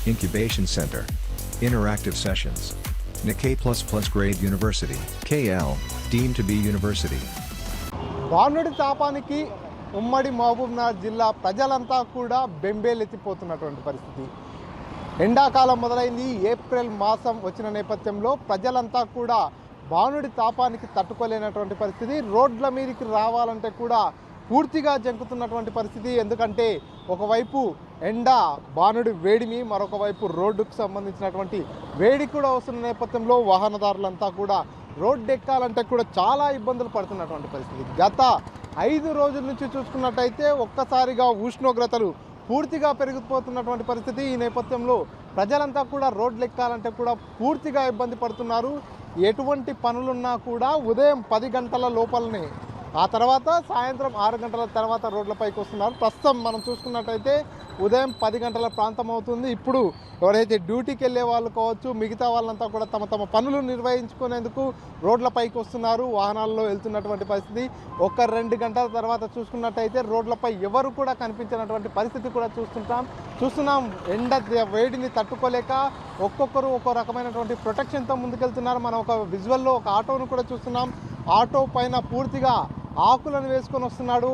Incubation Center. Interactive sessions. Nikkei++ grade university. KL, deemed to be university. వానుడి తాపానికి ఉమ్మడి మహబూబ్నగర్ జిల్లా ప్రజలంతా కూడా బెంబేలెత్తిపోతున్నటువంటి పరిస్థితి. ఎండాకాలం మొదలైంది. ఏప్రిల్ మాసం వచ్చిన నేపథ్యంలో ప్రజలంతా కూడా వానుడి తాపానికి తట్టుకోలేనటువంటి పరిస్థితి. రోడ్ల మీదకి రావాలంటే కూడా పూర్తిగా జంకుతున్నటువంటి పరిస్థితి. ఎందుకంటే ఒకవైపు ఎండ బాణుడి వేడిమి, మరొక వైపు రోడ్డుకు సంబంధించినటువంటి వేడి కూడా వస్తున్న నేపథ్యంలో వాహనదారులంతా కూడా రోడ్డు ఎక్కాలంటే కూడా చాలా ఇబ్బందులు పడుతున్నటువంటి పరిస్థితి. గత 5 రోజుల నుంచి చూసుకున్నట్టయితే ఒక్కసారిగా ఉష్ణోగ్రతలు పూర్తిగా పెరిగిపోతున్నటువంటి పరిస్థితి. ఈ నేపథ్యంలో ప్రజలంతా కూడా రోడ్లు ఎక్కాలంటే కూడా పూర్తిగా ఇబ్బంది పడుతున్నారు. ఎటువంటి పనులున్నా కూడా ఉదయం 10 గంటల లోపలనే, ఆ తర్వాత సాయంత్రం 6 గంటల తర్వాత రోడ్లపైకి వస్తున్నారు. ప్రస్తుతం మనం చూసుకున్నట్టయితే ఉదయం 10 గంటల ప్రాంతం అవుతుంది. ఇప్పుడు ఎవరైతే డ్యూటీకి వెళ్ళే వాళ్ళు కావచ్చు, మిగతా వాళ్ళంతా కూడా తమ తమ పనులు నిర్వహించుకునేందుకు రోడ్లపైకి వస్తున్నారు. వాహనాల్లో వెళ్తున్నటువంటి పరిస్థితి. 1-2 గంటల తర్వాత చూసుకున్నట్టయితే రోడ్లపై ఎవరు కూడా కనిపించినటువంటి పరిస్థితి కూడా చూస్తున్నాం. ఎండ వేడిని తట్టుకోలేక ఒక్కొక్కరు ఒక్కో రకమైనటువంటి ప్రొటెక్షన్తో ముందుకెళ్తున్నారు. మనం ఒక విజువల్లో ఒక ఆటోను కూడా చూస్తున్నాం. ఆటో పైన పూర్తిగా ఆకులను వేసుకొని వస్తున్నాడు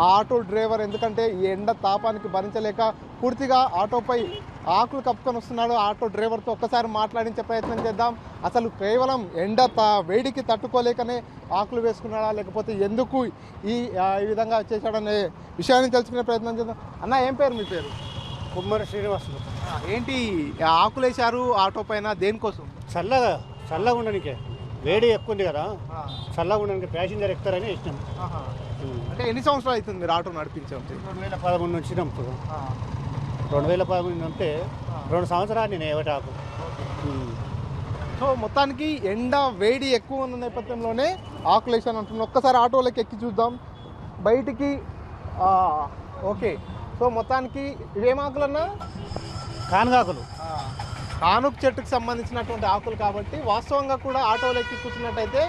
ఆ ఆటో డ్రైవర్. ఎందుకంటే ఈ ఎండ తాపానికి భరించలేక పూర్తిగా ఆటోపై ఆకులు కప్పుకొని వస్తున్నాడు. ఆటో డ్రైవర్తో ఒక్కసారి మాట్లాడించే ప్రయత్నం చేద్దాం. అసలు కేవలం ఎండ వేడికి తట్టుకోలేకనే ఆకులు వేసుకున్నాడా, లేకపోతే ఎందుకు ఈ విధంగా చేశాడనే విషయాన్ని తెలుసుకునే ప్రయత్నం చేద్దాం. అన్న, ఏం పేరు మీ పేరు? కుమ్మరి శ్రీనివాసులు. ఏంటి ఆకులు వేశారు ఆటో పైన, దేనికోసం? చల్లగా ఉండడానికి. వేడి ఎక్కువ ఉంది కదా, చల్లగా ఉండడానికి ప్యాసింజర్ ఎక్కుతారని ఇష్టం. అంటే ఎన్ని సంవత్సరాలు అవుతుంది మీరు ఆటో నడిపించాం? 2013 నుంచి నమ్ముతాం. 2013 నమ్మితే 2 సంవత్సరాలు నేను ఏవటాకు. సో మొత్తానికి ఎండ వేడి ఎక్కువ ఉన్న నేపథ్యంలోనే ఆకులు వేసాను అంటున్నాను. ఒక్కసారి ఆటోలోకి ఎక్కి చూద్దాం బయటికి. ఓకే, సో మొత్తానికి ఇవేం ఆకులన్నా? కానగాకులు. కానుక చెట్టుకు సంబంధించినటువంటి ఆకులు కాబట్టి వాస్తవంగా కూడా ఆటోలో ఎక్కి కూర్చున్నట్టయితే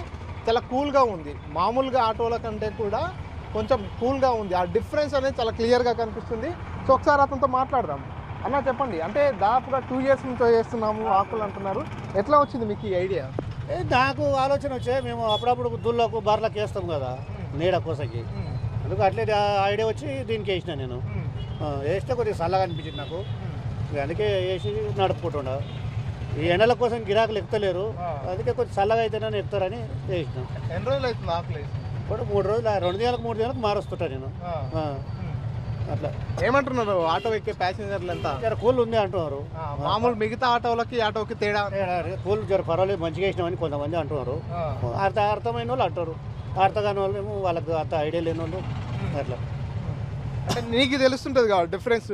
చాలా కూల్గా ఉంది. మామూలుగా ఆటోల కంటే కూడా కొంచెం కూల్గా ఉంది. ఆ డిఫరెన్స్ అనేది చాలా క్లియర్గా కనిపిస్తుంది. సో ఒకసారి అతనితో మాట్లాడదాం. అన్న, చెప్పండి, అంటే దాదాపుగా 2 years నుంచి చేస్తున్నాము ఆకులు అంటున్నారు. ఎట్లా వచ్చింది మీకు ఈ ఐడియా? నాకు ఆలోచన వచ్చే, మేము అప్పుడప్పుడు దుల్లకు బర్లకు వేస్తాం కదా నీడ కోసకి. అందుకు అట్లే ఐడియా వచ్చి దీనికి వేసిన నేను. వేస్తే కొద్దిగా చల్లగా అనిపించింది నాకు. అందుకే వేసి నడుపుకుంటుండ. ఈ ఎండల కోసం గిరాకులు ఎక్కుతలేరు, అందుకే కొంచెం చల్లగా అయితేనే ఎక్కుతారని వేసినాం. ఎన్ని రోజులు అవుతుంది ఆకులు వేసి? ఇప్పుడు 3 రోజులు, 2 దినాలకు 3 దినాలకు మారుస్తుంటా నేను. అట్లా ఏమంటున్నారు ఆటో ఎక్కే ప్యాసింజర్లు ఎంత? జర కూల్ ఉంది అంటున్నారు. మామూలు మిగతా ఆటోలకి ఆటోకి తేడా? కూల్ జర పర్వాలేదు, మంచిగా వేసినామని కొంతమంది అంటున్నారు. అర్థమైన వాళ్ళు అంటారు, అర్థం కాని వాళ్ళు ఏమో వాళ్ళకి అంత ఐడియా లేని వాళ్ళు అట్లా. అంటే నీకు తెలుస్తుంటుంది కదా డిఫరెన్స్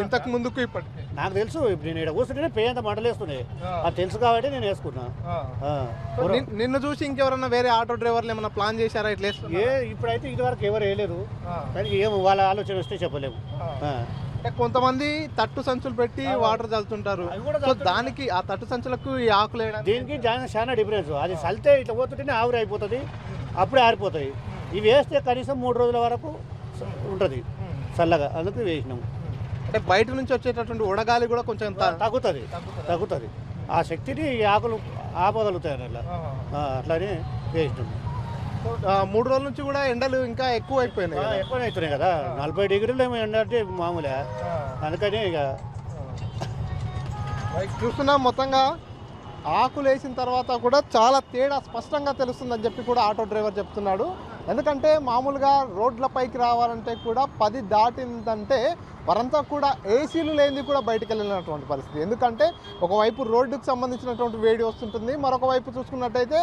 ఇంతకు ముందుకు ఇప్పటికి? నాకు తెలుసు. ఇప్పుడు నేను ఇక్కడ కూర్చుంటేనే పే అంత మంటలు వేస్తున్నాయి, అది తెలుసు కాబట్టి నేను వేసుకున్నా. నిన్ను చూసి ఇంకెవరన్నా వేరే ఆటో డ్రైవర్లు ఏమన్నా ప్లాన్ చేశారా ఇట్లా? ఇప్పుడైతే ఇదివరకు ఎవరు వేయలేదు, కానీ ఏమో వాళ్ళ ఆలోచన వస్తే చెప్పలేము. కొంతమంది తట్టు సంచులు పెట్టి వాటర్ చల్లుతుంటారు. దానికి ఆ తట్టు సంచులకు ఈ ఆకులు దీనికి చాలా డిఫరెన్స్. అది చల్లితే ఇట్లా పోతుంటేనే ఆవిరి అయిపోతుంది, అప్పుడే ఆరిపోతాయి. ఇవి వేస్తే కనీసం 3 రోజుల వరకు ఉంటుంది చల్లగా, అందుకు వేసినాము. అంటే బయట నుంచి వచ్చేటటువంటి ఉడగాలి కూడా కొంచెం తగ్గుతుంది. ఆ శక్తిని ఈ ఆకులు ఆపగలుగుతాయి అట్లా. అట్లానే వేసినాము. 3 రోజుల నుంచి కూడా ఎండలు ఇంకా ఎక్కువ అవుతున్నాయి కదా. 40 డిగ్రీలు ఏమో ఎండ అంటే మామూలే. అందుకని ఇక చూస్తున్నాం. మొత్తంగా ఆకులు వేసిన తర్వాత కూడా చాలా తేడా స్పష్టంగా తెలుస్తుందని చెప్పి కూడా ఆటో డ్రైవర్ చెప్తున్నాడు. ఎందుకంటే మామూలుగా రోడ్లపైకి రావాలంటే కూడా 10 దాటిందంటే వారంతా కూడా ఏసీలు లేనిది కూడా బయటకు వెళ్ళినటువంటి పరిస్థితి. ఎందుకంటే ఒకవైపు రోడ్డుకు సంబంధించినటువంటి వేడి వస్తుంటుంది, మరొక వైపు చూసుకున్నట్టయితే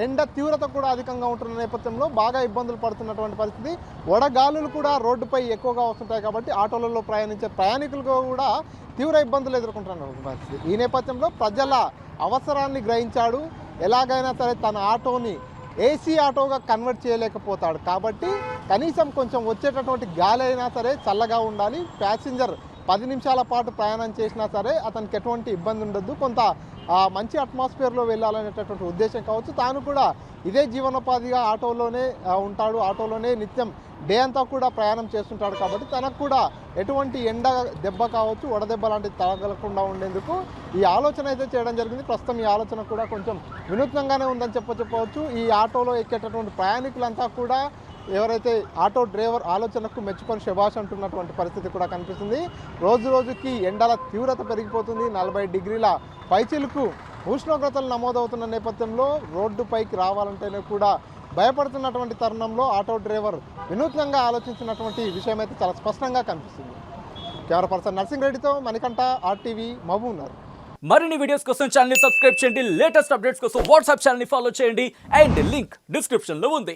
ఎండ తీవ్రత కూడా అధికంగా ఉంటున్న నేపథ్యంలో బాగా ఇబ్బందులు పడుతున్నటువంటి పరిస్థితి. వడగాలులు కూడా రోడ్డుపై ఎక్కువగా వస్తుంటాయి కాబట్టి ఆటోలలో ప్రయాణించే ప్రయాణికులకు కూడా తీవ్ర ఇబ్బందులు ఎదుర్కొంటున్నటువంటి పరిస్థితి. ఈ నేపథ్యంలో ప్రజల అవసరాన్ని గ్రహించాడు. ఎలాగైనా సరే తన ఆటోని ఏసీ ఆటోగా కన్వర్ట్ చేయలేకపోతాడు కాబట్టి కనీసం కొంచెం వచ్చేటటువంటి గాలి అయినా సరే చల్లగా ఉండాలి, ప్యాసింజర్ 10 నిమిషాల పాటు ప్రయాణం చేసినా సరే అతనికి ఎటువంటి ఇబ్బంది ఉండదు, కొంత మంచి అట్మాస్ఫియర్లో వెళ్ళాలనేటటువంటి ఉద్దేశం కావచ్చు. తాను కూడా ఇదే జీవనోపాధిగా ఆటోలోనే ఉంటాడు, ఆటోలోనే నిత్యం డే అంతా కూడా ప్రయాణం చేస్తుంటాడు. కాబట్టి తనకు కూడా ఎటువంటి ఎండ దెబ్బ కావచ్చు, వడదెబ్బ లాంటివి తగలకుండా ఉండేందుకు ఈ ఆలోచన అయితే చేయడం జరిగింది. ప్రస్తుతం ఈ ఆలోచన కూడా కొంచెం వినూత్నంగానే ఉందని చెప్పవచ్చు. ఈ ఆటోలో ఎక్కేటటువంటి ప్రయాణికులంతా కూడా ఎవరైతే ఆటో డ్రైవర్ ఆలోచనకు మెచ్చుకొని శభాష్ అంటున్నటువంటి పరిస్థితి కూడా కనిపిస్తుంది. రోజు రోజుకి ఎండల తీవ్రత పెరిగిపోతుంది. 40 డిగ్రీల పైచిలుకు ఉష్ణోగ్రతలు నమోదవుతున్న నేపథ్యంలో రోడ్డుపైకి రావాలంటేనే కూడా భయపడుతున్నటువంటి తరుణంలో ఆటో డ్రైవర్ వినూత్నంగా ఆలోచించినటువంటి విషయం అయితే చాలా స్పష్టంగా కనిపిస్తుంది. కెమెరా పర్సన్ నర్సింగ్ రెడ్డితో మణికంఠ, RTV, మహబూబ్నగర్. మరిన్ని వీడియోస్ కోసం ఛానల్ ని సబ్స్క్రైబ్ చేయండి, లేటెస్ట్ అప్డేట్స్ కోసం వాట్సాప్ ఛానల్ ని ఫాలో చేయండి అండ్ లింక్ డిస్క్రిప్షన్ లో ఉంది.